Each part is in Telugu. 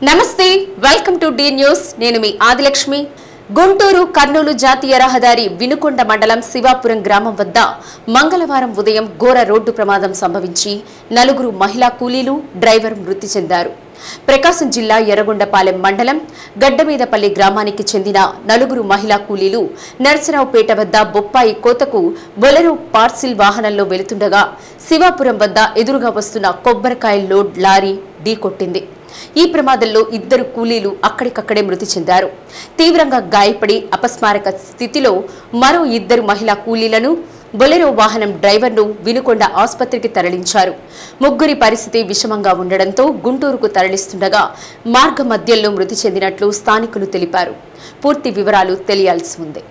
నమస్తే వెల్కమ్ టు డి న్యూస్ నేను మీ ఆదిలక్ష్మి గుంటూరు కర్నూలు జాతీయ రహదారి వినుకొండ మండలం శివాపురం గ్రామం వద్ద మంగళవారం ఉదయం ఘోర రోడ్డు ప్రమాదం సంభవించి 4 మహిళా కూలీలు డ్రైవర్ మృతి చెందారు. ప్రకాశం జిల్లా ఎర్రగొండపాలెం మండలం గడ్డమీదపల్లి గ్రామానికి చెందిన 4 మహిళా కూలీలు నర్సరావుపేట వద్ద బొప్పాయి కోతకు బొలెరో పార్సిల్ వాహనంలో వెళుతుండగా శివాపురం వద్ద ఎదురుగా వస్తున్న కొబ్బరికాయ లోడ్ లారీ ఢీకొట్టింది. ఈ ప్రమాదంలో 2 కూలీలు అక్కడికక్కడే మృతి చెందారు. తీవ్రంగా గాయపడి అపస్మారక స్థితిలో మరో 2 మహిళా కూలీలను బొలెరో వాహనం డ్రైవర్ను వినుకొండ ఆసుపత్రికి తరలించారు. ముగ్గురి పరిస్థితి విషమంగా ఉండడంతో గుంటూరుకు తరలిస్తుండగా మార్గ మధ్యంలో మృతి చెందినట్లు స్థానికులు తెలిపారు. పూర్తి వివరాలు తెలియాల్సి ఉంది.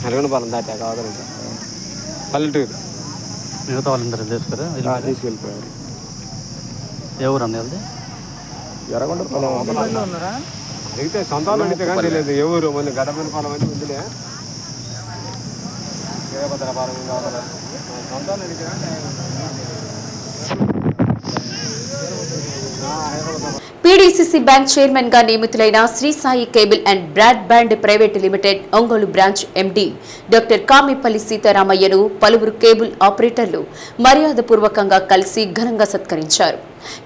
అరగొండపాలెం దాటా కావాలి పల్లెటూరు మిగతా వాళ్ళందరూ తీసుకెళ్ళిపోయారు. ఎవరు అన్న వెళ్తే ఎర్రగొండపాలెం అడిగితే సొంతాలు అడిగితే కానీ తెలియదు ఎవరు మన గడపనపాలెం అని ఉందిలే భద్రపాలెం సొంతాలు అడిగితే పీడీసీసీ బ్యాంక్ చైర్మన్ గా నియమితులైన Shri Sai cable and broadband private limited Ongole branch MD doctor Kamipalli సీతారామయ్యను పలువురు కేబుల్ ఆపరేటర్లు మర్యాదపూర్వకంగా కలిసి ఘనంగా సత్కరించారు.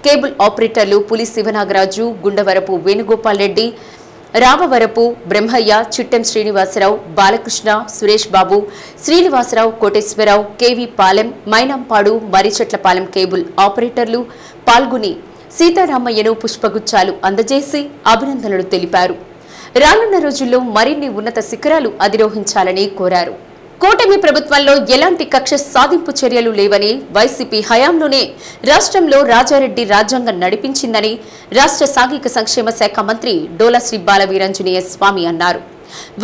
కేబుల్ ఆపరేటర్లు పులి శివనాగరాజు, గుండవరపు వేణుగోపాల్ రెడ్డి, రామవరపు బ్రహ్మయ్య, చిట్టెం శ్రీనివాసరావు, బాలకృష్ణ, సురేష్ బాబు, శ్రీనివాసరావు, కోటేశ్వరరావు, కేవీ పాలెం, మైనంపాడు, మర్రిచెట్లపాలెం కేబుల్ ఆపరేటర్లు పాల్గొని సీతారామయ్యను పుష్పగుచ్చాలు అందజేసి అభినందనలు తెలిపారు. రానున్న రోజుల్లో మరిన్ని ఉన్నత శిఖరాలు అధిరోహించాలని కోరారు. కూటమి ప్రభుత్వంలో ఎలాంటి కక్ష సాధింపు చర్యలు లేవని, వైసీపీ హయాంలోనే రాష్ట్రంలో రాజారెడ్డి రాజ్యాంగం నడిపించిందని రాష్ట్ర సాంఘిక సంక్షేమ శాఖ మంత్రి డోలా శ్రీ బాల వీరాంజనేయ స్వామి అన్నారు.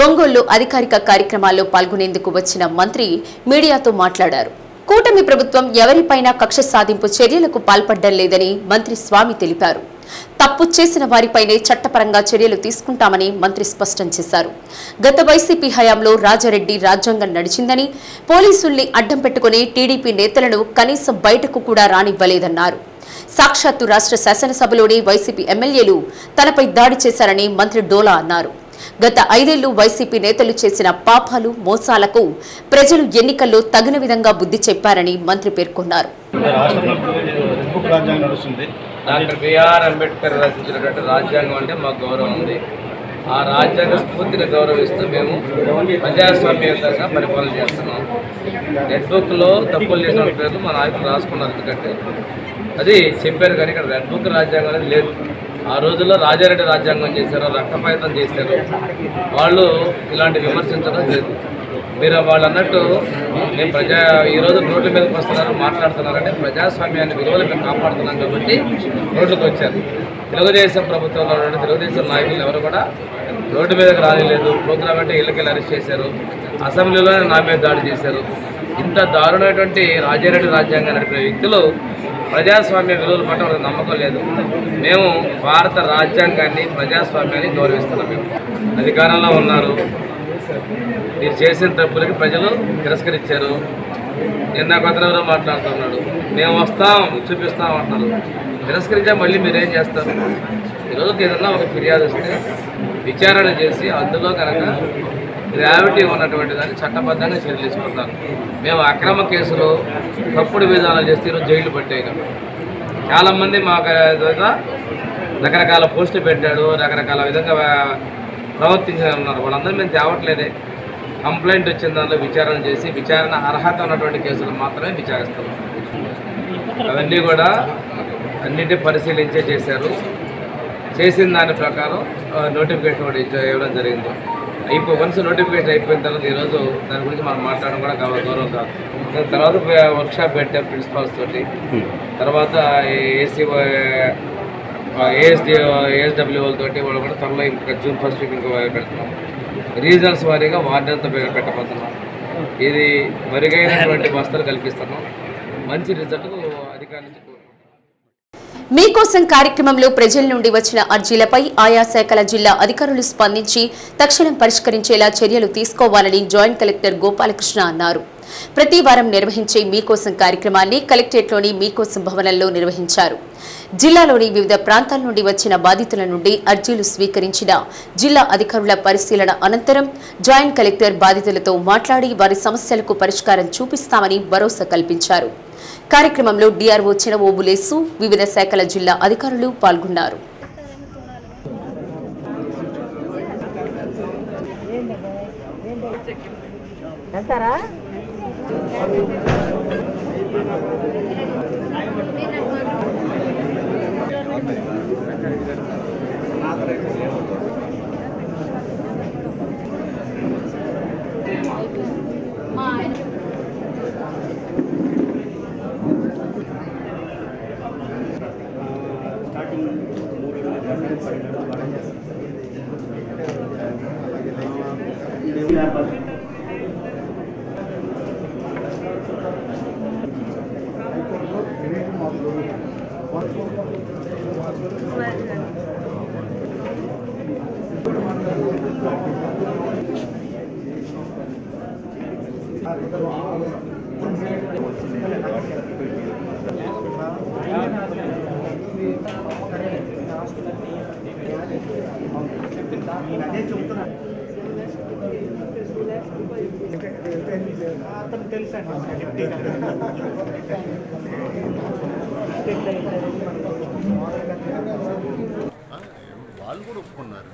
ఒంగోలులో అధికారిక కార్యక్రమాల్లో పాల్గొనేందుకు వచ్చిన మంత్రి మీడియాతో మాట్లాడారు. కూటమి ప్రభుత్వం ఎవరిపైనా కక్ష సాధింపు చర్యలకు పాల్పడ్డం లేదని మంత్రి స్వామి తెలిపారు. తప్పు చేసిన వారిపైనే చట్టపరంగా చర్యలు తీసుకుంటామని మంత్రి స్పష్టం చేశారు. గత వైసీపీ హయాంలో రాజారెడ్డి రాజ్యాంగం నడిచిందని, పోలీసుల్ని అడ్డం పెట్టుకుని టీడీపీ నేతలను కనీసం బయటకు కూడా రానివ్వలేదన్నారు. సాక్షాత్తు రాష్ట్ర శాసనసభలోని వైసీపీ ఎమ్మెల్యేలు తనపై దాడి చేశారని మంత్రి డోలా అన్నారు. గత 5 ఏళ్లు వైసీపీ నేతలు చేసిన పాపాలు, మోసాలకు ప్రజలు ఎన్నికల్లో తగిన విధంగా బుద్ధి చెప్పారని మంత్రి పేర్కొన్నారు. డాక్టర్ బిఆర్ అంబేద్కర్ రచించినటువంటి రాజ్యాంగం అంటే మాకు గౌరవం ఉంది. ఆ రాజ్యాంగ స్ఫూర్తిని గౌరవిస్తూ మేము ప్రజాస్వామ్యంగా పరిపాలన చేస్తున్నాం. రెడ్ బుక్లో తప్పులు చేసిన పేర్లు మా నాయకులు రాసుకున్నారు. ఎందుకంటే అది చెప్పారు కానీ ఇక్కడ రెడ్ బుక్ రాజ్యాంగం అనేది లేదు. ఆ రోజుల్లో రాజారెడ్డి రాజ్యాంగం చేశారు, రక్తపాతం చేశారు. వాళ్ళు ఇలాంటి విమర్శించడం లేదు. మీరు వాళ్ళు అన్నట్టు మేము ఈరోజు రోడ్ల మీదకి వస్తున్నారు, మాట్లాడుతున్నారంటే ప్రజాస్వామ్యాన్ని విలువలు మేము కాపాడుతున్నాం కాబట్టి రోడ్లకు వచ్చారు. తెలుగుదేశం ప్రభుత్వంలో తెలుగుదేశం నాయకులు ఎవరు కూడా రోడ్డు మీదకి రానిలేదు. ప్రోగ్రామ్ అంటే ఇళ్ళకెళ్ళి అరెస్ట్ చేశారు, అసెంబ్లీలోనే నా మీద దాడి చేశారు. ఇంత దారుణమైనటువంటి రాజారెడ్డి రాజ్యాంగం నడిపిన వ్యక్తులు ప్రజాస్వామ్య విలువల పట్ల మనకు నమ్మకం లేదు. మేము భారత రాజ్యాంగాన్ని, ప్రజాస్వామ్యాన్ని గౌరవిస్తున్నాం. మేము అధికారంలో ఉన్నారు, మీరు చేసిన తప్పులకి ప్రజలు తిరస్కరించారు. నిన్న కొత్తలో మాట్లాడుతున్నాడు, మేము వస్తాం చూపిస్తాం అంటున్నారు. తిరస్కరించా మళ్ళీ మీరేం చేస్తారు? ఈరోజు ఏదన్నా ఒక ఫిర్యాదు వస్తే విచారణ చేసి అందులో కనుక గ్రావిటీ ఉన్నటువంటి దాన్ని చట్టబద్ధంగా చర్యలు తీసుకుంటారు. మేము అక్రమ కేసులు, తప్పుడు విధానాలు చేస్తే ఈరోజు జైలు పట్టేయగలం. చాలామంది మాకు రకరకాల పోస్టులు పెట్టాడు, రకరకాల విధంగా ప్రవర్తించారు. వాళ్ళందరూ మేము తేవట్లేదే. కంప్లైంట్ వచ్చిన దానిలో విచారణ చేసి విచారణ అర్హత ఉన్నటువంటి కేసులు మాత్రమే విచారిస్తున్నాం. అవన్నీ కూడా అన్నింటినీ పరిశీలించే చేశారు. చేసిన దాని ప్రకారం నోటిఫికేషన్ కూడా ఇవ్వడం జరిగింది. వన్స్ నోటిఫికేషన్ అయిపోయిన తర్వాత ఈరోజు దాని గురించి మనం మాట్లాడడం కూడా గౌరవం కాదు. దాని తర్వాత వర్క్షాప్ పెట్టాం ప్రిన్సిపాల్స్ తోటి. తర్వాత ఏఎస్డబ్ల్యూలతోటి వాళ్ళు కూడా త్వరలో ఇంకా జూన్ 1st వీక్ ఇంకా పెడుతున్నాం. రీజనల్స్ వారీగా వార్డులతో పెట్టబోతున్నాం. ఇది మెరుగైనటువంటి వసతులు కల్పిస్తున్నాం. మంచి రిజల్ట్ అధికారుల నుంచి కోరుకుంటున్నాం. మీకోసం కార్యక్రమంలో ప్రజల నుండి వచ్చిన అర్జీలపై ఆయా శాఖల జిల్లా అధికారులు స్పందించి తక్షణం పరిష్కరించేలా చర్యలు తీసుకోవాలని జాయింట్ కలెక్టర్ గోపాలకృష్ణ అన్నారు. ప్రతి వారం నిర్వహించే మీకోసం కార్యక్రమాన్ని కలెక్టరేట్లోని మీకోసం భవనంలో నిర్వహించారు. జిల్లాలోని వివిధ ప్రాంతాల నుండి వచ్చిన బాధితుల నుండి అర్జీలు స్వీకరించిన జిల్లా అధికారుల పరిశీలన అనంతరం జాయింట్ కలెక్టర్ బాధితులతో మాట్లాడి వారి సమస్యలకు పరిష్కారం చూపిస్తామని భరోసా కల్పించారు. కార్యక్రమంలో డిఆర్ఓ చినవోబులేసు, వివిధ శాఖల జిల్లా అధికారులు పాల్గొన్నారు. వాళ్ళు కూడా ఒప్పుకున్నారు.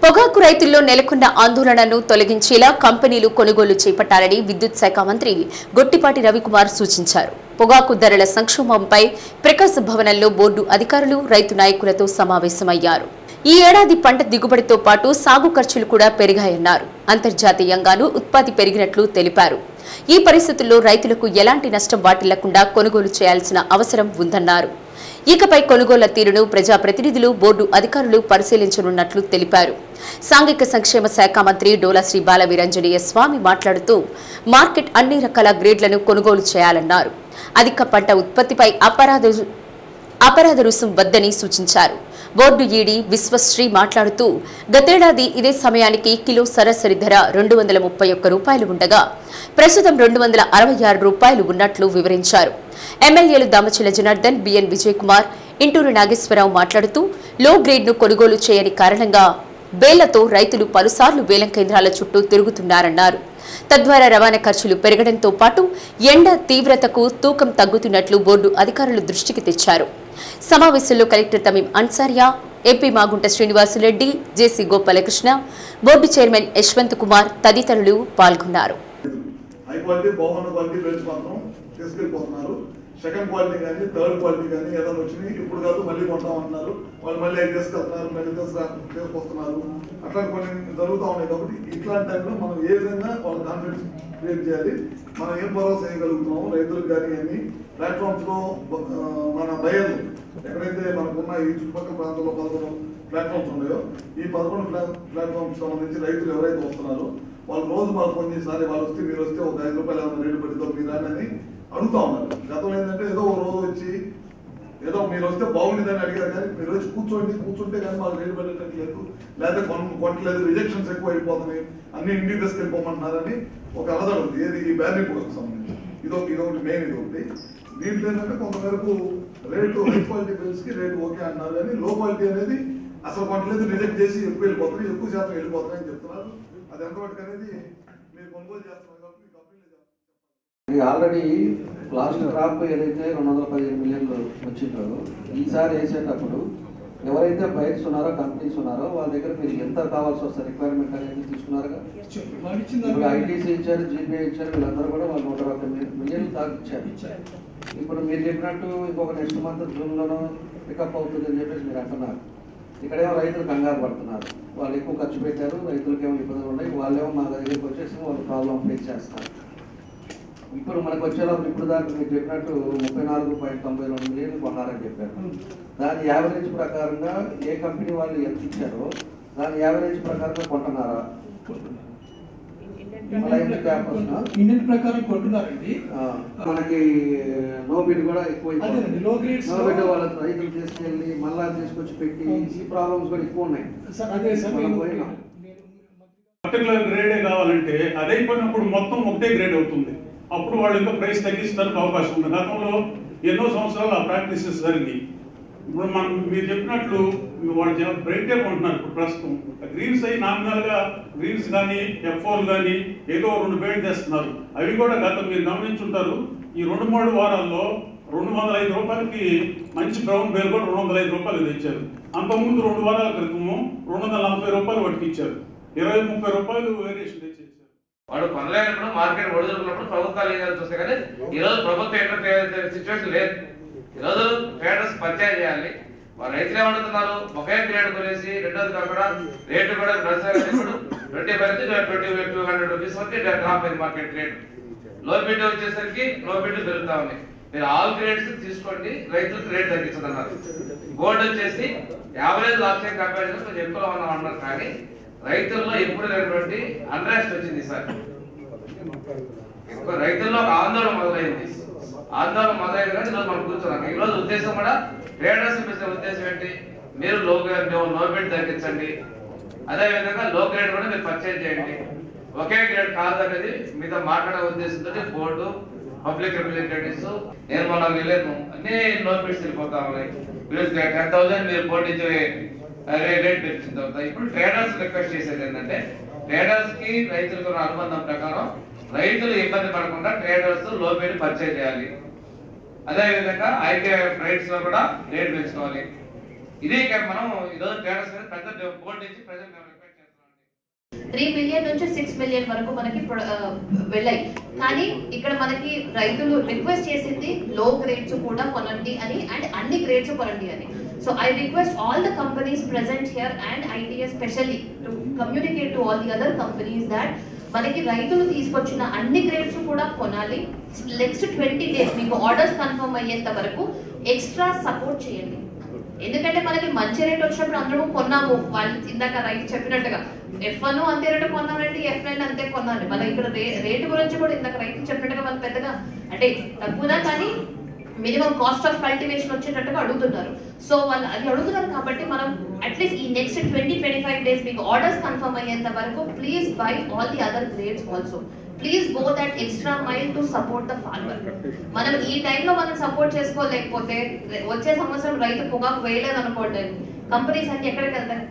పొగాకు రైతుల్లో నెలకొన్న ఆందోళనను తొలగించేలా కంపెనీలు కొనుగోలు చేపట్టాలని విద్యుత్ శాఖ మంత్రి గొట్టిపాటి రవికుమార్ సూచించారు. పొగాకు ధరల సంక్షోభంపై ప్రకాశ భవనంలో బోర్డు అధికారులు, రైతు నాయకులతో సమావేశమయ్యారు. ఈ ఏడాది పంట దిగుబడితో పాటు సాగు ఖర్చులు కూడా పెరిగాయన్నారు. అంతర్జాతీయంగానూ ఉత్పత్తి పెరిగినట్లు తెలిపారు. ఈ పరిస్థితుల్లో రైతులకు ఎలాంటి నష్టం వాటిల్లకుండా కొనుగోలు చేయాల్సిన అవసరం ఉందన్నారు. ఇకపై కొనుగోళ్ల తీరును ప్రజాప్రతినిధులు, బోర్డు అధికారులు పరిశీలించనున్నట్లు తెలిపారు. సాంఘిక సంక్షేమ శాఖ మంత్రి డోలా శ్రీ బాలవీరంజనేయ స్వామి మాట్లాడుతూ మార్కెట్ అన్ని రకాల గ్రేడ్లను కొనుగోలు చేయాలన్నారు. అధిక పంట ఉత్పత్తిపై అపరాధ రుసుం వద్దని సూచించారు. బోర్డు ఈడీ విశ్వశ్రీ మాట్లాడుతూ గతేడాది ఇదే సమయానికి కిలో సరాసరి ధర 231 రూపాయలు ఉండగా ప్రస్తుతం 266 రూపాయలు ఉన్నట్లు వివరించారు. ఎమ్మెల్యేలు దామచల జనార్దన్, బిఎన్ విజయ్ కుమార్, ఇంటూరు నాగేశ్వరరావు మాట్లాడుతూ లో గ్రేడ్ను కొనుగోలు చేయని కారణంగా బేళ్లతో రైతులు పలుసార్లు వేలం కేంద్రాల చుట్టూ తిరుగుతున్నారన్నారు. తద్వారా రవాణా ఖర్చులు పెరగడంతో పాటు ఎండ తీవ్రతకు తూకం తగ్గుతున్నట్లు బోర్డు అధికారులు దృష్టికి తెచ్చారు. సమావేశంలో కలెక్టర్ తమీం అన్సారియా, ఎంపీ మాగుంట శ్రీనివాసులరెడ్డి, జేసీ గోపాలకృష్ణ, బోర్డు చైర్మన్ యశ్వంత్ కుమార్ తదితరులు పాల్గొన్నారు. సెకండ్ క్వాలిటీ కానీ థర్డ్ క్వాలిటీ కానీ ఏదైనా వచ్చినాయి ఇప్పుడు కాదు మళ్ళీ కొంటామంటున్నారు. వాళ్ళు మళ్ళీ అవి తీసుకెళ్తున్నారు, మళ్ళీ తీసుకొస్తున్నారు. అట్లాంటి కొన్ని జరుగుతూ ఉన్నాయి. కాబట్టి ఇట్లాంటి టైంలో మనం ఏ విధంగా వాళ్ళ కాన్ఫిడెన్స్ క్రియేట్ చేయాలి, మనం ఏం భరోసా చేయగలుగుతున్నాము రైతులకు కానీ అన్ని ప్లాట్ఫామ్స్ లో మన బయలు ఎక్కడైతే మనకున్న ఈ చుట్టుపక్కల ప్రాంతంలో 11 ప్లాట్ఫామ్స్ ఉన్నాయో ఈ 11 ప్లాట్ఫామ్స్ సంబంధించి రైతులు ఎవరైతే వస్తున్నారో వాళ్ళు రోజు మాకు ఫోన్ చేసి వాళ్ళు వస్తే మీరు వస్తే ఒక 5 రూపాయలు ఏమైనా రేటు పెడతాం మీరు అని అడుగుతా ఉన్నారు. గతంలో ఏంటంటే ఏదో ఒక రోజు వచ్చి ఏదో మీరు వస్తే బాగుంటుందని అడిగారు, కానీ మీరు వచ్చి కూర్చుంటే కానీ వాళ్ళు రేటు పెట్టట్లేదు, లేకపోతే కొనట్లేదు, రిజెక్షన్స్ ఎక్కువ అయిపోతున్నాయి, అన్ని ఇంటికి తీసుకెళ్ళిపోమంటున్నారని ఒక అలదడ ఉంది. ఏది ఈ బ్యారీ కూడా సంబంధించి ఇదొకటి మెయిన్ ఇదొకటి. దీంట్లో ఏంటంటే కొంతవరకు రేటు హై క్వాలిటీ బిల్స్ కి రేటు ఓకే అంటున్నారు, కానీ లో క్వాలిటీ అనేది అసలు కొనట్లేదు, రిజెక్ట్ చేసి ఎక్కువ వెళ్ళిపోతున్నాయి, ఎక్కువ శాతం వెళ్ళిపోతున్నాయని చెప్తున్నారు. అది ఎంతవరకు అనేది మీరు కొనుగోలు చేస్తున్నారు కాబట్టి ఆల్రెడీ లాస్ట్ క్రాప్ ఏదైతే 215 మిలియన్లు వచ్చిందో ఈసారి వేసేటప్పుడు ఎవరైతే బయర్స్ ఉన్నారో కంపెనీస్ ఉన్నారో వాళ్ళ దగ్గర మీరు ఎంత కావాల్సి వస్తుంది రిక్వైర్మెంట్ అనేది తీసుకున్నారుగా. ఇప్పుడు ఐటీసీ ఇచ్చారు, జీపీఐ ఇచ్చారు, వీళ్ళందరూ కూడా వాళ్ళు 120 మిలియన్ దాకా ఇచ్చారు. ఇప్పుడు మీరు చెప్పినట్టు ఇంకొక నెక్స్ట్ మంత్ జూన్లోనో పికప్ అవుతుంది అని చెప్పేసి మీరు అంటున్నారు. ఇక్కడేమో రైతులు కంగారు పడుతున్నారు, వాళ్ళు ఎక్కువ ఖర్చు పెట్టారు, రైతులకేమో ఇబ్బందులు ఉన్నాయి, వాళ్ళేమో మా దగ్గరికి వచ్చేసి వాళ్ళు ప్రాబ్లం ఫేస్ చేస్తారు. ఇప్పుడు మనకు వచ్చేలోపు ఇప్పుడు దాకా మీరు చెప్పినట్టు 34.92 మిలియన్ కొన్నారని చెప్పారు. దాని యావరేజ్ ప్రకారంగా ఏ కంపెనీ వాళ్ళు ఎంత ఇచ్చారో దాని యావరేజ్ ప్రకారంగా కొంటున్నారా? ఇండియన్ ప్రకారం కొంటున్నారండి. మనకి నో బిడ్ కూడా ఎక్కువ, నో బిడ్ వాళ్ళ రైతులు తీసుకెళ్ళి మళ్ళా తీసుకొచ్చి పెట్టి ఈ ప్రాబ్లమ్స్ కూడా ఎక్కువ ఉన్నాయి. పర్టికులర్ గ్రేడే కావాలంటే అది అయిపోయినప్పుడు మొత్తం ఒకటే గ్రేడ్ అవుతుంది. అప్పుడు వాళ్ళు ఇంకా ప్రైస్ తగ్గించడానికి అవకాశం ఉంది. గతంలో ఎన్నో సంవత్సరాలు ఆ ప్రాక్టీసెస్ జరిగి ఇప్పుడు మనం మీరు చెప్పినట్లు వాళ్ళు బ్రైటే కొంటున్నారు. ఇప్పుడు ప్రస్తుతం గ్రీన్స్ అయి నామినల్గా గ్రీన్స్ కానీ F4 కానీ ఏదో 2 బేడ్ చేస్తున్నారు. అవి కూడా గతం మీరు గమనించుంటారు, ఈ 2-3 వారాల్లో 205 రూపాయలకి మంచి బ్రౌన్ బేల్ కూడా 205 రూపాయలు తెచ్చారు. అంతకుముందు 2 వారాల క్రితము 240 రూపాయలు వాటికి ఇచ్చారు. 20-30 రూపాయలు వేరియేషన్ తెచ్చేసారు. వాడు కొనలేనప్పుడు మార్కెట్ ఒడిదుడుకున్నప్పుడు ప్రభుత్వాలు ఏం చేయాల్సి వస్తాయి. కానీ ఈరోజు ప్రభుత్వం ఎట్లా సిచ్యువేషన్ లేదు. ఈరోజు ట్రేడర్స్ పర్చేజ్ చేయాలి. వాళ్ళు రైతులు ఏమడుతున్నారు, ఒకే గ్రేడ్ కొనేసి రెండోది కాకుండా రేటు కూడా ఇప్పుడు 25-2200 రూపీస్ వరకు డ్రాప్ అయింది మార్కెట్ రేటు. లో బిడ్ వచ్చేసరికి లో బిడ్ పెరుగుతా ఉంది. మీరు ఆల్ గ్రేడ్స్ తీసుకోండి, రైతులకు రేట్ తగ్గించదన్నారు. గోల్డ్ వచ్చేసి యావరేజ్ లాస్ట్ టైం కంపారిజన్ కొంచెం ఎక్కువ ఉన్నాం అన్నారు. కానీ రైతుల్లో ఎప్పుడు లేనటువంటి అన్రెస్ట్ వచ్చింది సార్. రైతుల్లో ఒక ఆందోళన మొదలైంది. ఆందోళన మొదలైంది కానీ ఈరోజు మనం కూర్చున్నాం. ఈ రోజు ఉద్దేశం కూడా ట్రేడర్స్ ఉద్దేశం ఏంటి, మీరు లో బిడ్ తగ్గించండి, అదే విధంగా లో గ్రేడ్ కూడా మీరు పర్చేజ్ చేయండి. ఒకే గ్రేడ్ కాదు అనేది మీతో మాట్లాడే ఉద్దేశంతో బోర్డు పబ్లిక్ రిప్రజెంటేటివ్స్ నేను మొన్న వెళ్ళాను, అన్ని లో బిడ్స్ వెళ్ళిపోతా ఉన్నాయి. 10,000 మీరు బోర్డు ఇచ్చే రేట్ పెంచిన తర్వాత ఇప్పుడు ట్రేడర్స్ రిక్వెస్ట్ చేసేది ఏంటంటే ట్రేడర్స్ కి రైతులకు ఉన్న అనుబంధం ప్రకారం రైతులు ఇబ్బంది పడకుండా ట్రేడర్స్ లో బిడ్ పర్చేజ్ చేయాలి. అదే విధంగా ఐకే రైట్స్ లో కూడా రేట్ పెంచుకోవాలి. ఇది మనం ఈరోజు ట్రేడర్స్ మీద పెద్ద బోర్డు ఇచ్చి ప్రజలు 3 మిలియన్ నుంచి 6 మిలియన్ వరకు మనకి వెళ్ళాయి. కానీ ఇక్కడ మనకి రైతులు రిక్వెస్ట్ చేసింది లో గ్రేడ్స్ కూడా కొనండి అని అండ్ అన్ని గ్రేడ్స్ కొనండి అని. So I request all the companies present here and ITS especially to communicate to all the other companies that మనకి రైతులు తీసుకొచ్చిన అన్ని గ్రేడ్స్ కూడా కొనాలి. నెక్స్ట్ 20 days మీకు ఆర్డర్స్ కన్ఫర్మ్ అయ్యేంత వరకు ఎక్స్ట్రా సపోర్ట్ చేయండి. ఎందుకంటే మనకి మంచి రేట్ వచ్చినప్పుడు అందరూ కొన్నాము. వాళ్ళు ఇందాక రైతు చెప్పినట్టుగా F1 అంతే రేటు కొన్నారండి, F9 అంతే కొన్నారండి. మన ఇక్కడ రేటు గురించి కూడా ఇందాక రైతు చెప్పినట్టుగా మనం పెద్దగా అంటే తక్కువనా కానీ మినిమం కాస్ట్ ఆఫ్ కల్టివేషన్ వచ్చేటట్టుగా అడుగుతున్నారు. సో వాళ్ళు అది అడుగుతున్నారు కాబట్టి మనం అట్లీస్ట్ ఈ నెక్స్ట్ 20-25 days మీకు ఆర్డర్స్ కన్ఫర్మ్ అయ్యేంత వరకు please by all the other grades also. Please go that extra mile to support the farmer. మనం ఈ టైంలో మనం సపోర్ట్ చేసుకోలేకపోతే వచ్చే సంవత్సరం రైతు పొగాకు వేయలేదు అనుకోండి, కంపెనీస్ అన్ని ఎక్కడికి వెళ్తాయి?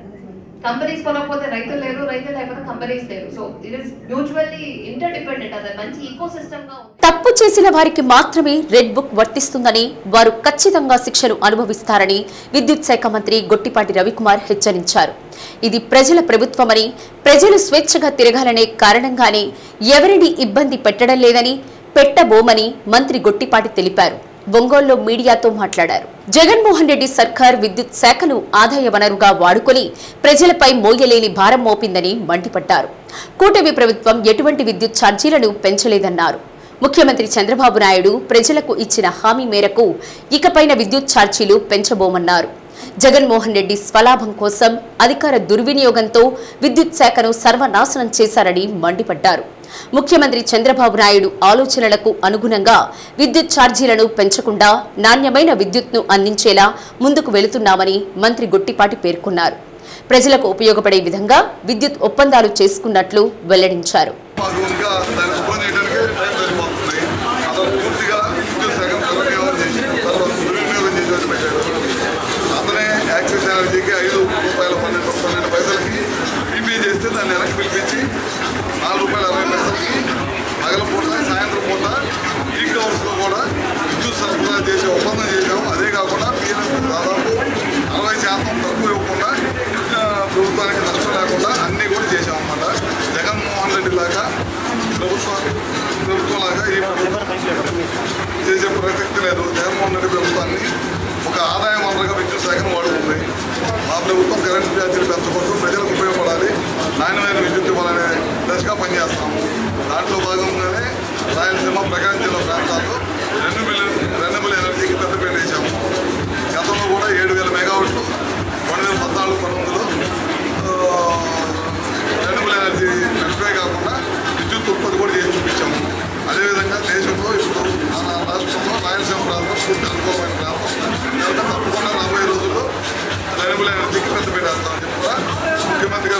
కంపెనీస్ కొనకపోతే రైతులు లేరు, రైతులు లేకపోతే కంపెనీస్ లేరు. So it is mutually interdependent. అది మంచి ఈకో సిస్టమ్ గా. తప్పు చేసిన వారికి మాత్రమే రెడ్ బుక్ వర్తిస్తుందని, వారు ఖచ్చితంగా శిక్షను అనుభవిస్తారని విద్యుత్ శాఖ మంత్రి గొట్టిపాటి రవికుమార్ హెచ్చరించారు. ఇది ప్రజల ప్రభుత్వమని, ప్రజలు స్వేచ్ఛగా తిరగాలనే కారణంగానే ఎవరిని ఇబ్బంది పెట్టడం లేదని, పెట్టబోమని మంత్రి గొట్టిపాటి తెలిపారు. ఒంగోలులో మీడియాతో మాట్లాడారు. జగన్మోహన్ రెడ్డి సర్కార్ విద్యుత్ శాఖను ఆదాయ వనరుగా వాడుకొని ప్రజలపై మోయలేని భారం మోపిందని మండిపడ్డారు. కూటమి ప్రభుత్వం ఎటువంటి విద్యుత్ ఛార్జీలను పెంచలేదన్నారు. ముఖ్యమంత్రి చంద్రబాబు నాయుడు ప్రజలకు ఇచ్చిన హామీ మేరకు ఇకపైన విద్యుత్ ఛార్జీలు పెంచబోమన్నారు. జగన్మోహన్ రెడ్డి స్వలాభం కోసం అధికార దుర్వినియోగంతో విద్యుత్ శాఖను సర్వనాశనం చేశారని మండిపడ్డారు. ముఖ్యమంత్రి చంద్రబాబు నాయుడు ఆలోచనలకు అనుగుణంగా విద్యుత్ ఛార్జీలను పెంచకుండా నాణ్యమైన విద్యుత్ను అందించేలా ముందుకు వెళుతున్నామని మంత్రి గొట్టిపాటి పేర్కొన్నారు. ప్రజలకు ఉపయోగపడే విధంగా విద్యుత్ ఒప్పందాలు చేసుకున్నట్లు వెల్లడించారు. సాయంత్రం పూట పీక్ అవర్స్లో కూడా విద్యుత్ సరఫరా చేసే ఒప్పందం చేశాము. అదే కాకుండా దాదాపు 60%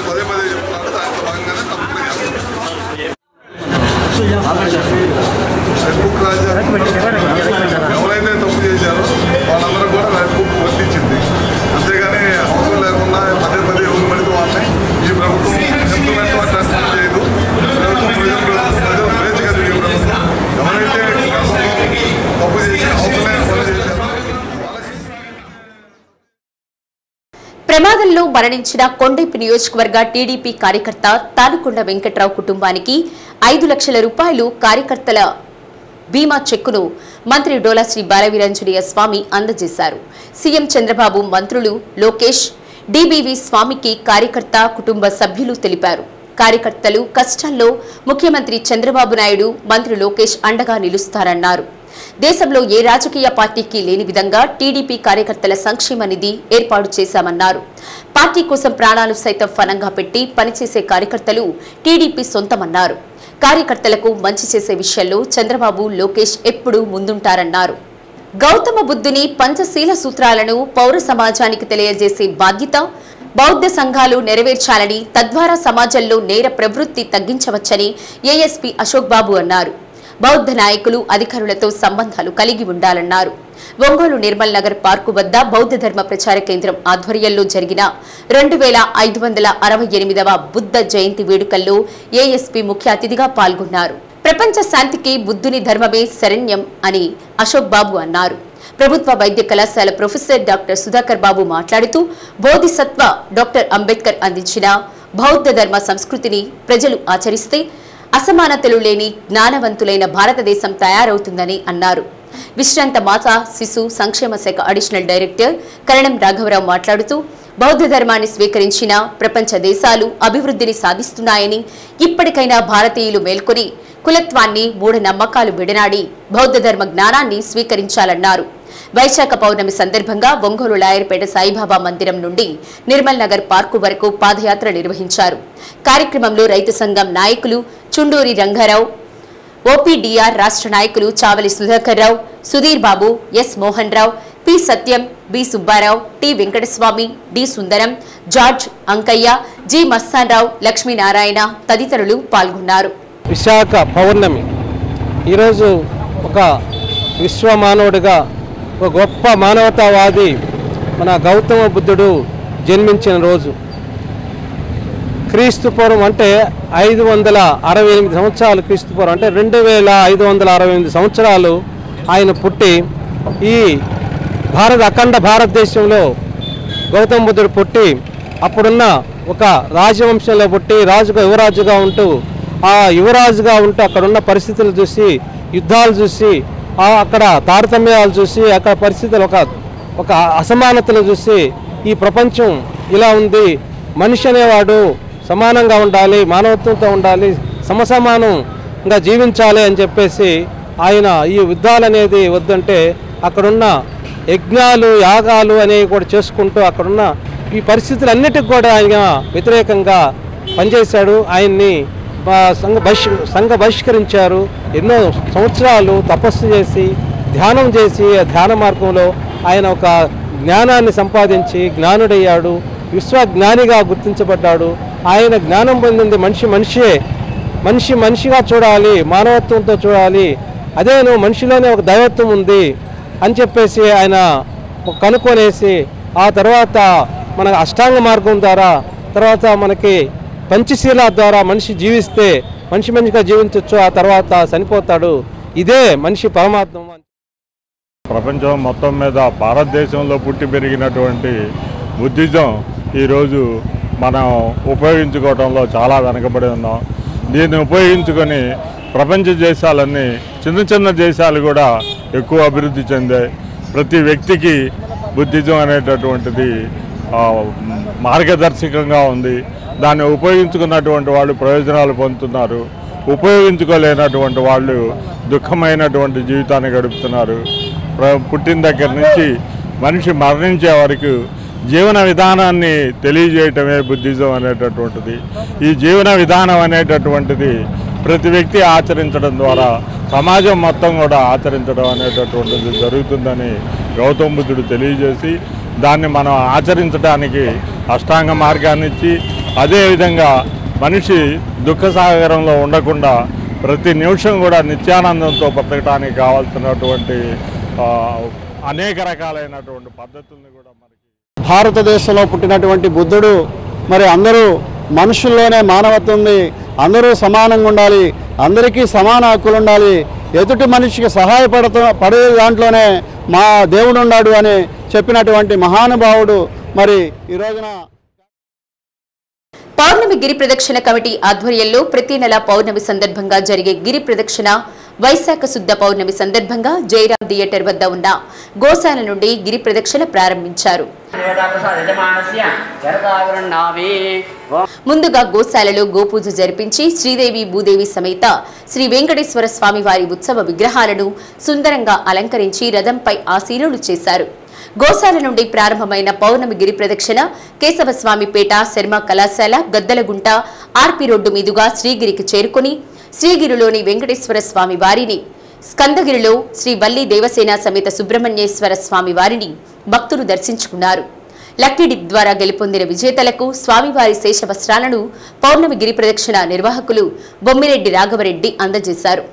పదే పదే చెప్తున్నాడు. దాంట్లో భాగంగానే తప్పకుండా రెడ్ బుక్ రాజ్యాంగం ఎవరైతే తప్పు చేశారో వాళ్ళందరూ కూడా రెడ్ బుక్ వర్తించింది. అంతేగాని అవసరం లేకుండా పదే పదే ఎవరు పడితే వాళ్ళని ఈ ప్రభుత్వం ఎంప్లిమెంట్ చేయదు. ప్రజలు స్వేచ్ఛగా తిరిగే ప్రభుత్వం. ఎవరైతే తప్పు చేసి అవసరం లేని పనులు చేశారో ప్రమాదంలో మరణించిన కొండెపి నియోజకవర్గ టీడీపీ కార్యకర్త తానుకొండ వెంకట్రావు కుటుంబానికి 5 లక్షల రూపాయలు కార్యకర్తల బీమా చెక్కును మంత్రి డోలా శ్రీ బాలవీరాంజనేయ స్వామి అందజేశారు. సీఎం చంద్రబాబు, మంత్రులు లోకేష్, డీబీవీ స్వామికి కార్యకర్త కుటుంబ సభ్యులు తెలిపారు. కార్యకర్తలు కష్టాల్లో ముఖ్యమంత్రి చంద్రబాబు నాయుడు, మంత్రి లోకేష్ అండగా నిలుస్తారన్నారు. దేశంలో ఏ రాజకీయ పార్టీకి లేని విధంగా టీడీపీ కార్యకర్తల సంక్షేమ నిధి ఏర్పాటు చేశామన్నారు. పార్టీ కోసం ప్రాణాలు సైతం ఫలంగా పెట్టి పనిచేసే కార్యకర్తలు టీడీపీ సొంతమన్నారు. కార్యకర్తలకు మంచి చేసే విషయంలో చంద్రబాబు, లోకేష్ ఎప్పుడూ ముందుంటారన్నారు. గౌతమ బుద్ధుని పంచశీల సూత్రాలను పౌర సమాజానికి తెలియజేసే బాధ్యత బౌద్ధ సంఘాలు నెరవేర్చాలని, తద్వారా సమాజంలో నేర ప్రవృత్తి తగ్గించవచ్చని ఏఎస్పీ అశోక్ బాబు అన్నారు. బౌద్ధ నాయకులు అధికారులతో సంబంధాలు కలిగి ఉండాలన్నారు. ఒంగోలు నిర్మల్ నగర్ పార్కు వద్ద బౌద్ధ ధర్మ ప్రచార కేంద్రం ఆధ్వర్యంలో జరిగిన 2568వ బుద్ధ జయంతి వేడుకల్లో ఏఎస్పీ ముఖ్య అతిథిగా పాల్గొన్నారు. ప్రపంచ శాంతికి బుద్ధుని ధర్మమే శరణ్యం అని అశోక్ బాబు అన్నారు. ప్రభుత్వ వైద్య కళాశాల ప్రొఫెసర్ డాక్టర్ సుధాకర్ బాబు మాట్లాడుతూ బోధిసత్వ డాక్టర్ అంబేద్కర్ అందించిన బౌద్ధ ధర్మ సంస్కృతిని ప్రజలు ఆచరిస్తే అసమానతలు లేని జ్ఞానవంతులైన భారతదేశం తయారవుతుందని అన్నారు. విశ్రాంత మాతా శిశు సంక్షేమ శాఖ అడిషనల్ డైరెక్టర్ కరణం రాఘవరావు మాట్లాడుతూ బౌద్ధ ధర్మాన్ని స్వీకరించిన ప్రపంచ దేశాలు అభివృద్ధిని సాధిస్తున్నాయని, ఇప్పటికైనా భారతీయులు మేల్కొని కులత్వాన్ని, మూఢనమ్మకాలు విడనాడి బౌద్ధ ధర్మ జ్ఞానాన్ని స్వీకరించాలన్నారు. వైశాఖ పౌర్ణమి సందర్భంగా ఒంగోలు లాయర్పేట సాయిబాబా మందిరం నుండి నిర్మల్ నగర్ పార్కు వరకు పాదయాత్ర నిర్వహించారు. కార్యక్రమంలో రైతు సంఘం నాయకులు చుండూరి రంగారావు, ఓపీడీఆర్ రాష్ట్ర నాయకులు Chavali Sudhakar Rao, Sudheer Babu, S Mohan Rao, P Satyam, B Subbarao, T Venkataswamy, D Sundaram, George, Ankaiah, G Mastan Rao, Lakshminarayana తదితరులు పాల్గొన్నారు. విశాఖ పౌర్ణమి ఈరోజు ఒక విశ్వమానవుడిగా ఒక గొప్ప మానవతావాది మన గౌతమ బుద్ధుడు జన్మించిన రోజు. క్రీస్తుపూర్వం అంటే 568 సంవత్సరాలు, క్రీస్తుపూర్వం అంటే 2568 సంవత్సరాలు ఆయన పుట్టి ఈ అఖండ భారతదేశంలో గౌతమ బుద్ధుడు పుట్టి అప్పుడున్న ఒక రాజవంశంలో పుట్టి యువరాజుగా ఉంటూ అక్కడున్న పరిస్థితులు చూసి, యుద్ధాలు చూసి, అక్కడ తారతమ్యాలు చూసి, అక్కడ పరిస్థితులు ఒక అసమానతలు చూసి ఈ ప్రపంచం ఇలా ఉంది, మనిషి అనేవాడు సమానంగా ఉండాలి, మానవత్వంతో ఉండాలి, సమసమానంగా జీవించాలి అని చెప్పేసి ఆయన ఈ యుద్ధాలు అనేది వద్దంటే అక్కడున్న యజ్ఞాలు, యాగాలు అనేవి కూడా చేసుకుంటూ అక్కడున్న ఈ పరిస్థితులన్నిటికి కూడా ఆయన వ్యతిరేకంగా పనిచేశాడు. ఆయన్ని సంఘ బహిష్కరించారు. ఎన్నో సంవత్సరాలు తపస్సు చేసి, ధ్యానం చేసి, ఆ ధ్యాన మార్గంలో ఆయన ఒక జ్ఞానాన్ని సంపాదించి జ్ఞానుడయ్యాడు, విశ్వజ్ఞానిగా గుర్తించబడ్డాడు. ఆయన జ్ఞానం పొందింది మనిషిగా చూడాలి, మానవత్వంతో చూడాలి, అదేను మనిషిలోనే ఒక దైవత్వం ఉంది అని చెప్పేసి ఆయన కనుక్కొనేసి ఆ తర్వాత మన అష్టాంగ మార్గం ద్వారా, తర్వాత మనకి పంచశీల ద్వారా మనిషి జీవిస్తే మనిషిగా జీవించవచ్చు, ఆ తర్వాత చనిపోతాడు. ఇదే మనిషి పరమాత్మ. ప్రపంచం మొత్తం మీద భారతదేశంలో పుట్టి పెరిగినటువంటి బుద్ధిజం ఈరోజు మనం ఉపయోగించుకోవడంలో చాలా వెనకబడి ఉన్నాం. దీన్ని ఉపయోగించుకొని ప్రపంచ దేశాలన్నీ, చిన్న దేశాలు కూడా ఎక్కువ అభివృద్ధి చెందాయి. ప్రతి వ్యక్తికి బుద్ధిజం అనేటటువంటిది మార్గదర్శకంగా ఉంది. దాన్ని ఉపయోగించుకున్నటువంటి వాళ్ళు ప్రయోజనాలు పొందుతున్నారు, ఉపయోగించుకోలేనటువంటి వాళ్ళు దుఃఖమైనటువంటి జీవితాన్ని గడుపుతున్నారు. పుట్టిన దగ్గర నుంచి మనిషి మరణించే వరకు జీవన విధానాన్ని తెలియజేయటమే బుద్ధిజం అనేటటువంటిది. ఈ జీవన విధానం అనేటటువంటిది ప్రతి వ్యక్తి ఆచరించడం ద్వారా సమాజం మొత్తం కూడా ఆచరించడం అనేటటువంటిది జరుగుతుందని గౌతమ బుద్ధుడు తెలియజేసి, దాన్ని మనం ఆచరించడానికి అష్టాంగ మార్గాన్ని ఇచ్చి అదేవిధంగా మనిషి దుఃఖసాగరంలో ఉండకుండా ప్రతి నిమిషం కూడా నిత్యానందంతో బ్రతకడానికి కావాల్సినటువంటి అనేక రకాలైనటువంటి పద్ధతుల్ని కూడా మనకి భారతదేశంలో పుట్టినటువంటి బుద్ధుడు మరి అందరూ మనుషుల్లోనే మానవత్వం ఉంది, అందరూ సమానంగా ఉండాలి, అందరికీ సమాన హక్కులు ఉండాలి, ఎదుటి మనిషికి పడే దాంట్లోనే మా దేవుడు ఉన్నాడు అని చెప్పినటువంటి మహానుభావుడు మరి ఈ రోజున పౌర్ణమి గిరి ప్రదక్షిణ కమిటీ ఆధ్వర్యంలో ప్రతి నెల పౌర్ణమి సందర్భంగా జరిగే గిరి ప్రదక్షిణ వైశాఖ శుద్ధ పౌర్ణమి సందర్భంగా జయరాం థియేటర్ వద్ద ఉన్న గోశాల నుండి గిరి ప్రదక్షిణ ప్రారంభించారు. ముందుగా గోశాలలో గోపూజ జరిపించి శ్రీదేవి భూదేవి సమేత శ్రీ వెంకటేశ్వర స్వామి వారి ఉత్సవ విగ్రహాలను సుందరంగా అలంకరించి రథంపై ఆసీనులు చేశారు. గోశాల నుండి ప్రారంభమైన పౌర్ణమి గిరి ప్రదక్షిణ కేశవస్వామిపేట శర్మ కళాశాల గద్దలగుంట ఆర్పి రోడ్డు మీదుగా శ్రీగిరికి చేరుకుని శ్రీగిరిలోని వెంకటేశ్వర స్వామి వారిని, స్కందగిరిలో శ్రీ వల్లి దేవసేన సమేత సుబ్రహ్మణ్యేశ్వర స్వామి వారిని భక్తులు దర్శించుకున్నారు. లక్కీ డిప్ ద్వారా గెలుపొందిన విజేతలకు స్వామివారి శేష వస్త్రాలను పౌర్ణమి గిరి ప్రదక్షిణ నిర్వాహకులు బొమ్మిరెడ్డి రాఘవరెడ్డి అందజేశారు.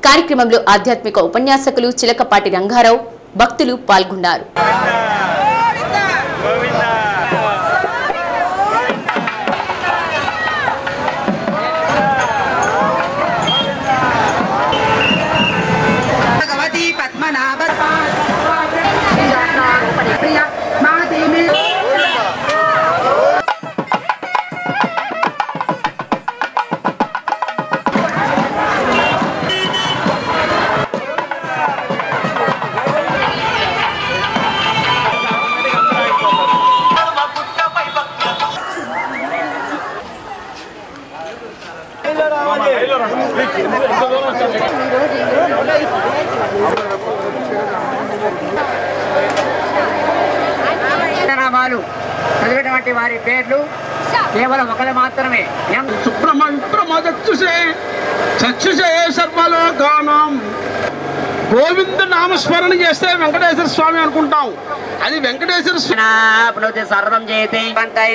కార్యక్రమంలో ఆధ్యాత్మిక ఉపన్యాసకులు చిలకపాటి రంగారావు భక్తులు పాల్గొన్నారు. చదివినటువంటి వారి పేర్లు కేవలం ఒకరు మాత్రమే. సర్వలోకానం గోవింద నామస్మరణ చేస్తే వెంకటేశ్వర స్వామి అనుకుంటాం. అది వెంకటేశ్వర స్వామి సర్వం చేతి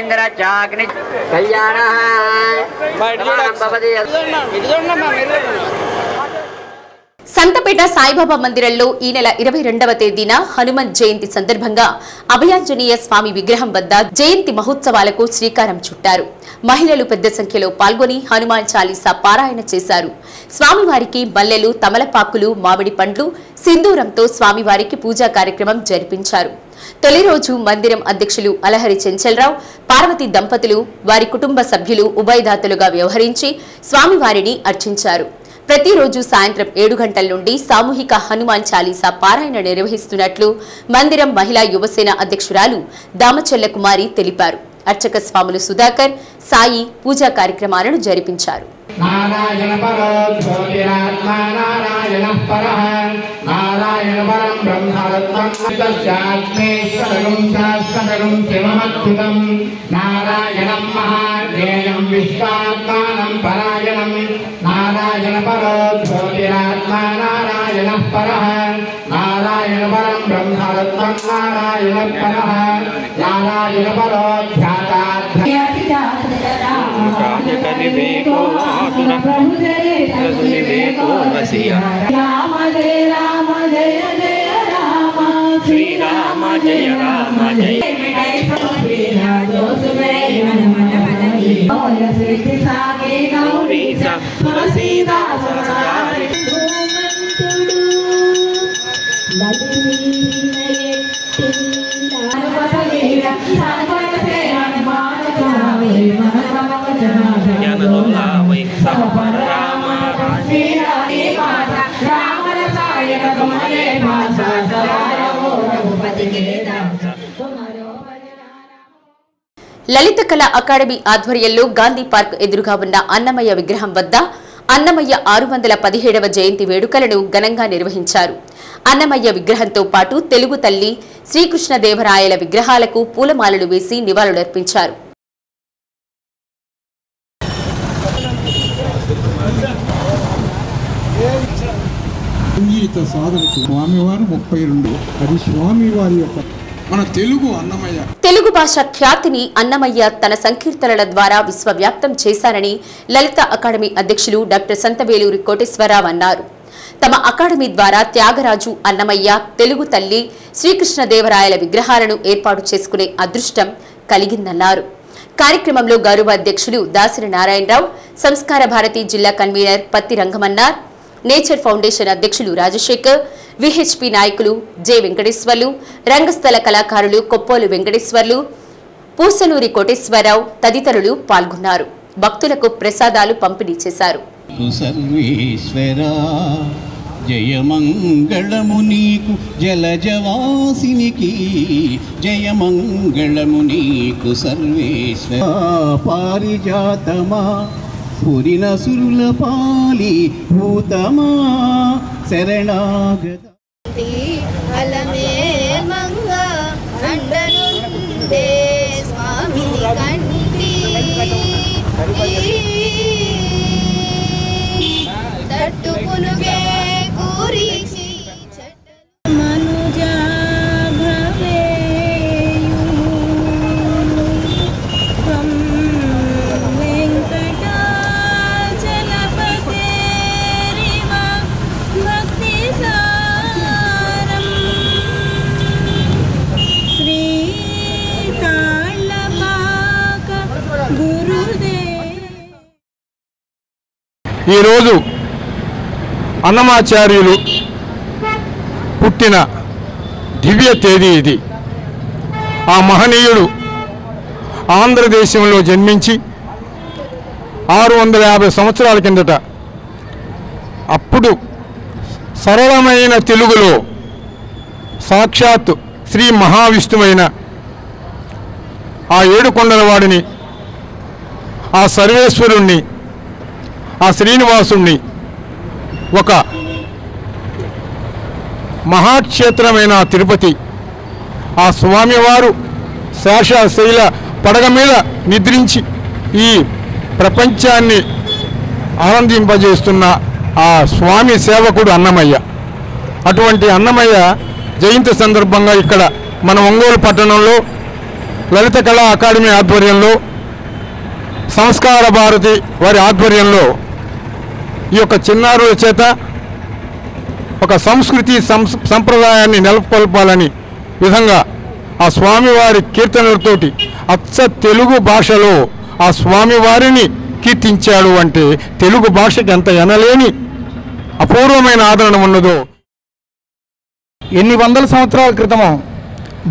ఇంద్ర జాగ్ని కళ్యాణ. సంతపేట సాయిబాబా మందిరంలో ఈ నెల 22వ తేదీన హనుమన్ జయంతి సందర్భంగా అభయాంజనేయ స్వామి విగ్రహం వద్ద జయంతి మహోత్సవాలకు శ్రీకారం చుట్టారు. మహిళలు పెద్ద సంఖ్యలో పాల్గొని హనుమాన్ చాలీసా పారాయణ చేశారు. స్వామివారికి బల్లెలు, తమలపాకులు, మామిడి పండ్లు, సింధూరంతో స్వామివారికి పూజా కార్యక్రమం జరిపించారు. తొలి రోజు మందిరం అధ్యక్షులు అలహరి చెంచల్రావు, పార్వతి దంపతులు వారి కుటుంబ సభ్యులు ఉభయదాతలుగా వ్యవహరించి స్వామివారిని అర్చించారు. ప్రతిరోజు సాయంత్రం 7 గంటల నుండి సామూహిక హనుమాన్ చాలీసా పారాయణ నిర్వహిస్తున్నట్లు మందిరం మహిళా యువసేన అధ్యక్షురాలు దామచెల్ల కుమారి తెలిపారు. అర్చక స్వాములు సుధాకర్, సాయి పూజా కార్యక్రమాలను జరిపించారు. నారాయణ పరో జ్యోతిరాత్మా నారాయణ పరః నారాయణ పరం బ్రహ్మరత్నం తస్యాత్మేశ్వరం శాశ్వతం శివమచ్యుతం నారాయణం మహాజ్ఞేయం విశ్వాత్మానం పరాయణం నారాయణ పరో జ్యోతిరాత్మా నారాయణ పరః నారాయణ పరం బ్రహ్మరత్నం నారాయణ పరః నారాయణ పరో राम जय राम जय जय राम श्री राम जय राम जय లలిత కళా అకాడమీ ఆధ్వర్యంలో గాంధీ పార్క్ ఎదురుగా ఉన్న అన్నమయ్య విగ్రహం వద్ద అన్నమయ్య 617వ జయంతి వేడుకలను ఘనంగా నిర్వహించారు. అన్నమయ్య విగ్రహంతో పాటు తెలుగు తల్లి శ్రీకృష్ణదేవరాయల విగ్రహాలకు పూలమాలలు వేసి నివాళులర్పించారు. సంగీత సాధనకు స్వామివారు 32 అది స్వామివారి యొక్క మన తెలుగు అన్నమయ్య. తెలుగు భాష ఖ్యాతిని అన్నమయ్య తన సంకీర్తనల ద్వారా విశ్వవ్యాప్తం చేశారని లలిత అకాడమీ అధ్యక్షులు డాక్టర్ సంతవేలూరి కోటేశ్వరరావు అన్నారు. తమ అకాడమీ ద్వారా త్యాగరాజు, అన్నమయ్య, తెలుగు తల్లి, శ్రీకృష్ణదేవరాయల విగ్రహాలను ఏర్పాటు చేసుకునే అదృష్టం కలిగిందన్నారు. కార్యక్రమంలో గౌరవ అధ్యక్షులు దాసరి నారాయణరావు, సంస్కార భారతి జిల్లా కన్వీనర్ పత్తి రంగమన్నార్, నేచర్ ఫౌండేషన్ అధ్యక్షులు రాజశేఖర్, విహెచ్పి నాయకులు జె వెంకటేశ్వర్లు, రంగస్థల కళాకారులు కొప్పోలు వెంకటేశ్వర్లు, పూసలూరి కోటేశ్వరరావు తదితరులు పాల్గొన్నారు. భక్తులకు ప్రసాదాలు పంపిణీ చేశారు. జయమంగళము నీకు జలజవాసినికి, జయమంగళము నీకు సర్వేశ్వర. పారిజాతమా పురిన సురుల పాలి భూతమా శరణాగత. అలమే మంగ అండనుండే స్వామిని కంటి తట్టుకునుగే కూరిచి మనుజా భవేయు త్వం వెంకటాచలపతేరివ భక్తి సారం శ్రీ తాళ్ళపాక గురుదే. ఈరోజు అన్నమాచార్యులు పుట్టిన దివ్య తేదీ ఇది. ఆ మహనీయుడు ఆంధ్రదేశంలో జన్మించి 650 సంవత్సరాల కిందట అప్పుడు సరళమైన తెలుగులో సాక్షాత్ శ్రీ మహావిష్ణువైన ఆ ఏడుకొండల వాడిని, ఆ సర్వేశ్వరుణ్ణి, ఆ శ్రీనివాసుణ్ణి ఒక మహాక్షేత్రమైన తిరుపతి, ఆ స్వామివారు శేషశైల పడగ మీద నిద్రించి ఈ ప్రపంచాన్ని ఆనందింపజేస్తున్న ఆ స్వామి సేవకుడు అన్నమయ్య. అటువంటి అన్నమయ్య జయంతి సందర్భంగా ఇక్కడ మన ఒంగోలు పట్టణంలో లలిత కళా అకాడమీ ఆధ్వర్యంలో, సంస్కార భారతి వారి ఆధ్వర్యంలో ఈ యొక్క చిన్నారుల చేత ఒక సంస్కృతి సంప్రదాయాన్ని నెలకొల్పాలని విధంగా ఆ స్వామివారి కీర్తనలతోటి అచ్చ తెలుగు భాషలో ఆ స్వామివారిని కీర్తించాడు అంటే తెలుగు భాషకి ఎంత ఎనలేని అపూర్వమైన ఆదరణ ఉన్నదో. ఎన్ని వందల సంవత్సరాల క్రితమో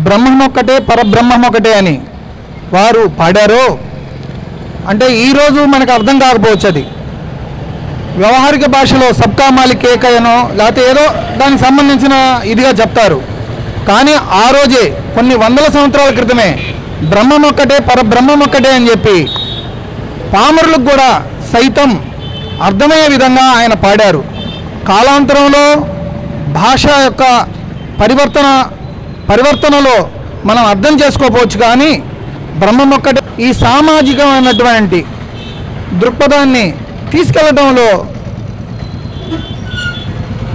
బ్రహ్మమొక్కటే పరబ్రహ్మమొక్కటే అని వారు పాడారో అంటే ఈరోజు మనకు అర్థం కాకపోవచ్చు. అది వ్యవహారిక భాషలో సబ్కా మాలిక్ ఏకయనో లేకపోతే ఏదో దానికి సంబంధించిన ఇదిగా చెప్తారు. కానీ ఆ రోజే కొన్ని వందల సంవత్సరాల క్రితమే బ్రహ్మమొక్కటే పరబ్రహ్మమొక్కటే అని చెప్పి పామరులకు కూడా సైతం అర్థమయ్యే విధంగా ఆయన పాడారు. కాలాంతరంలో భాష యొక్క పరివర్తనలో మనం అర్థం చేసుకోకపోవచ్చు, కానీ బ్రహ్మమొక్కటే ఈ సామాజికమైనటువంటి దృక్పథాన్ని తీసుకెళ్లడంలో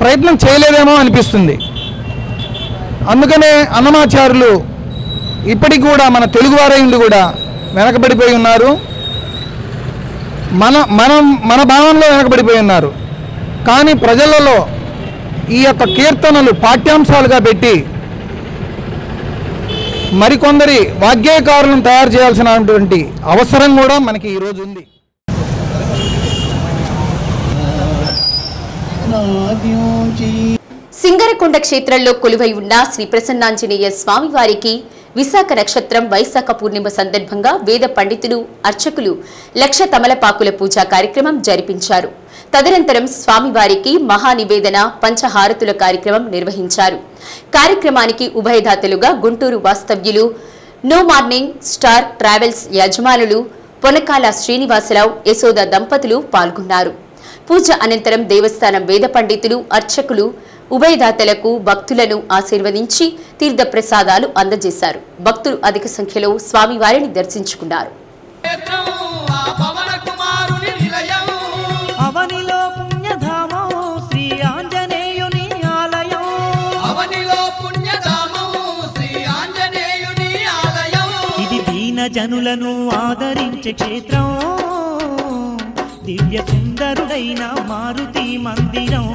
ప్రయత్నం చేయలేదేమో అనిపిస్తుంది. అందుకనే అన్నమాచార్యులు ఇప్పటికి కూడా మన తెలుగువారైంది కూడా వెనకబడిపోయి ఉన్నారు. మన భావనలో వెనకబడిపోయి ఉన్నారు. కానీ ప్రజలలో ఈ యొక్క కీర్తనలు పాఠ్యాంశాలుగా పెట్టి మరికొందరి వాగ్గేయకారులను తయారు చేయాల్సినటువంటి అవసరం కూడా మనకి ఈరోజు ఉంది. సింగరకొండ క్షేత్రంలో కొలువై ఉన్న శ్రీ ప్రసన్నాంజనేయ స్వామివారికి విశాఖ నక్షత్రం వైశాఖ పూర్ణిమ సందర్భంగా వేద పండితులు, అర్చకులు లక్ష తమలపాకుల పూజా కార్యక్రమం జరిపించారు. తదనంతరం స్వామివారికి మహానివేదన, పంచహారతుల కార్యక్రమం నిర్వహించారు. కార్యక్రమానికి ఉభయదాతలుగా గుంటూరు వాస్తవ్యులు, నో మార్నింగ్ స్టార్ ట్రావెల్స్ యజమానులు పొనకాల శ్రీనివాసరావు, యశోద దంపతులు పాల్గొన్నారు. పూజ అనంతరం దేవస్థానం వేద పండితులు, అర్చకులు ఉభయదాతలకు భక్తులను ఆశీర్వదించి తీర్థ ప్రసాదాలు అందజేశారు. భక్తులు అధిక సంఖ్యలో స్వామివారిని దర్శించుకున్నారు. అవనిలో పుణ్యధామం శ్రీ ఆంజనేయుని ఆలయం, అవనిలో పుణ్యధామం శ్రీ ఆంజనేయుని జనులను ఆదరించే క్షేత్రం దివ్య సుందరుడైన మారుతి మందిరం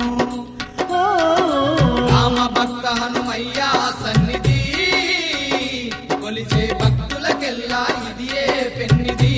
రామ భక్త హనుమయ్య సన్నిధి కొలిచే భక్తులకెల్లా ఇదియే పెన్నిధి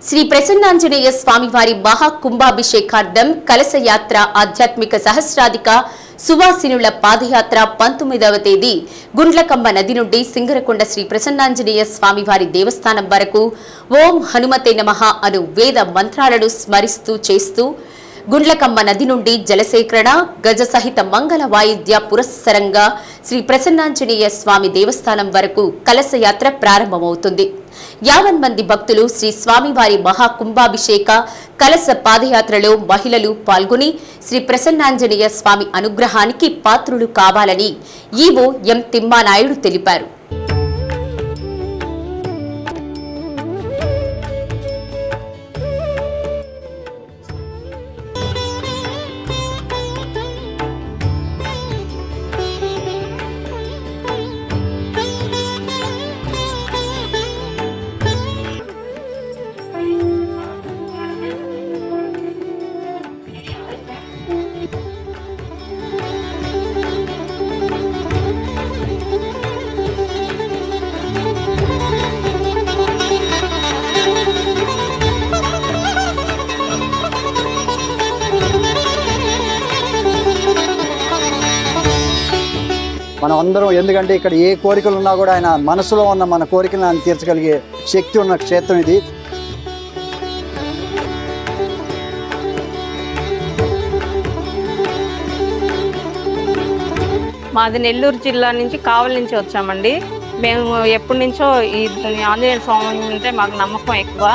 శ్రీ ప్రసన్నాంజనేయ స్వామివారి మహాకుంభాభిషేకార్థం కలశయాత్ర ఆధ్యాత్మిక సహస్రాధిక సువాసినుల పాదయాత్ర 19వ తేదీ గుండ్లకమ్మ నది నుండి సింగరకొండ శ్రీ ప్రసన్నాంజనేయ స్వామివారి దేవస్థానం వరకు ఓం హనుమతే నమః అను వేద మంత్రాలను స్మరిస్తూ చేస్తూ గుండ్లకమ్మ నది నుండి జలసేకరణ గజ సహిత మంగళ వాయిద్య పురస్సరంగా శ్రీ ప్రసన్నాంజనేయ స్వామి దేవస్థానం వరకు కలశయాత్ర ప్రారంభమవుతుంది. 50 మంది భక్తులు శ్రీ స్వామివారి మహాకుంభాభిషేక కలశ పాదయాత్రలో మహిళలు పాల్గొని శ్రీ ప్రసన్నాంజనేయ స్వామి అనుగ్రహానికి పాత్రులు కావాలని ఈవో ఎం తిమ్మానాయుడు తెలిపారు. మనం అందరం ఎందుకంటే ఇక్కడ ఏ కోరికలు ఉన్నా కూడా ఆయన మనసులో ఉన్న మన కోరికలను ఆయన తీర్చగలిగే శక్తి ఉన్న క్షేత్రం ఇది. మాది నెల్లూరు జిల్లా నుంచి కావలి నుంచి వచ్చామండి. మేము ఎప్పటి నుంచో ఈ ఆంజనేయ స్వామి అంటే మాకు నమ్మకం ఎక్కువ.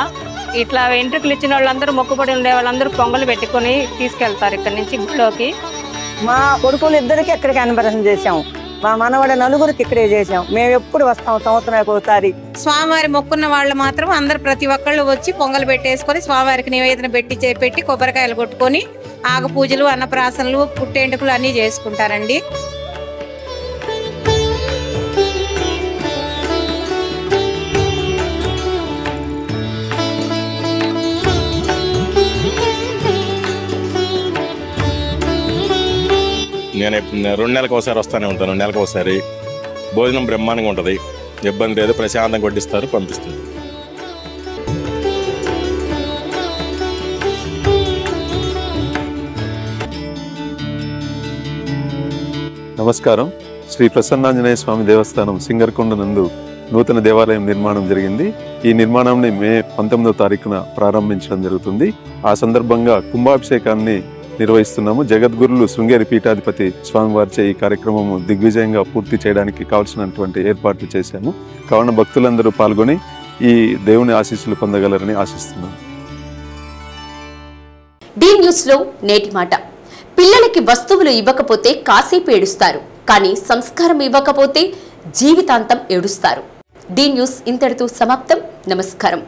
ఇట్లా వెంట్రుకలు ఇచ్చిన వాళ్ళందరూ మొక్కుబడి ఉండే వాళ్ళందరూ పొంగలు పెట్టుకొని తీసుకెళ్తారు ఇక్కడ నుంచి గుడిలోకి. మా కొడుకులు ఇద్దరికి ఇక్కడికి అన్నప్రదర్శన చేసాము, మా మనవాడ నలుగురికి ఇక్కడే చేసాం. మేము ఎప్పుడు వస్తాం సంవత్సరానికి ఒకసారి. స్వామివారి మొక్కున్న వాళ్ళు మాత్రం అందరు ప్రతి ఒక్కళ్ళు వచ్చి పొంగలు పెట్టేసుకొని స్వామివారికి నివేదన పెట్టి కొబ్బరికాయలు కొట్టుకొని ఆగ పూజలు అన్నప్రాసనలు పుట్టేంటుకలు అన్నీ చేసుకుంటారండి. నేను 2 నెలలకు ఒకసారి వస్తూనే ఉంటాను. 2 నెలలకు ఒకసారి భోజనం బ్రహ్మాండంగా ఉంటుంది, ఇబ్బంది లేదు, ప్రశాంతంగా వడ్డిస్తారు, పంపిస్తారు. నమస్కారం. శ్రీ ప్రసన్నాంజనేయ స్వామి దేవస్థానం సింగరకొండ నందు నూతన దేవాలయం నిర్మాణం జరిగింది. ఈ నిర్మాణాన్ని మే 19వ తారీఖున ప్రారంభించడం జరుగుతుంది. ఆ సందర్భంగా కుంభాభిషేకాన్ని నిర్వహిస్తున్నాము. జగద్గురులు శృంగేరి పీఠాధిపతి స్వామివారిచే ఈ కార్యక్రమము దిగ్విజయంగా పూర్తి చేయడానికి కావాల్సినటువంటి ఏర్పాట్లు చేశాము. కావున భక్తులందరూ పాల్గొని ఈ దేవుని ఆశీస్సులు పొందగలరని ఆశిస్తున్నాను. డి న్యూస్ లో నేటి మాట. పిల్లలకి వస్తువులు ఇవ్వకపోతే కాసేపు ఏడుస్తారు, కానీ సంస్కారం ఇవ్వకపోతే జీవితాంతం ఏడుస్తారు. డి న్యూస్ ఇంతటితో సమాప్తం. నమస్కారం.